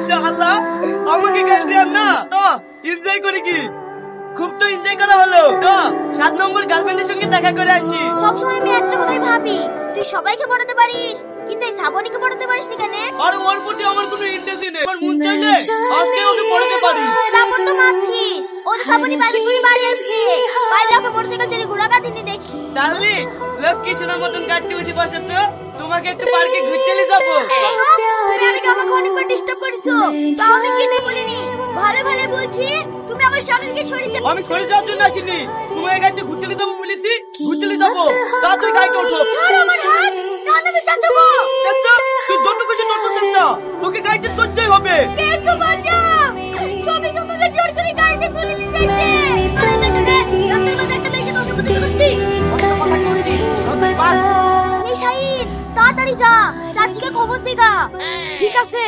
শালা আমাকে গালি আর না এনজয় করে কি খুব তো এনজয় করা হলো 7 নম্বর গার্লফ্রেন্ডের সঙ্গে দেখা করে আসি। সবসময় আমি একটা কথাই ভাবি, তুই সবাইকে পড়াতে পারিস কিন্তু এই শ্রাবণীকে পড়াতে পারিস না কেন? আর ওর প্রতি আমার কোনো ইন্টারেস্ট নেই, আমার মন চাইলে আজকে ওকে পড়াতে পারি। তারপর তো মানছিস ও তো শ্রাবণী বাড়ি ঘুরে বাড়ি আসছে, বাইরে ওকে মোটরসাইকেল চড়ে ঘোরাঘাট দিনে দেখি। ডার্লিং লক্ষ্মী সোনার মতন গাড়িতে বসে বসে তো তোমাকে একটু পার্কে ঘুরতে নিয়ে যাবো। তুমি আগে আমাকে অনেকবার ডিস্টার্ব করেছো, তাও আমি কিছু বলিনি। ভালো ভালো বলছি, তুমি আমার সামনে থেকে সরে যাও। আমি সরে যাওয়ার জন্য আসিনি, তোমাকে গাড়িতে ঘুরতে নিয়ে যাবো বলেছি, ঘুরতে নিয়ে যাবো। তাড়াতাড়ি গাড়িতে ওঠো। ছাড় আমার হাত, নাহলে আমি চাচাবো। চাচা তুই যত খুশি তত চাচা, তোকে গাড়িতে চড়তেই হবে। কেছো বাঁচাও, সবই তোমাকে জোর করে গাড়িতে তুলে নিয়ে যাচ্ছে। আমার কাছে রাস্তার মধ্যে একটা মেয়েকে তোমাকে বুঝতে করছি। অনেক কথা বলছি তাড়াতাড়ি পার। এই শাহিদ তাড়াতাড়ি যা, চাচিকে খবর দিগা। ঠিক আছে।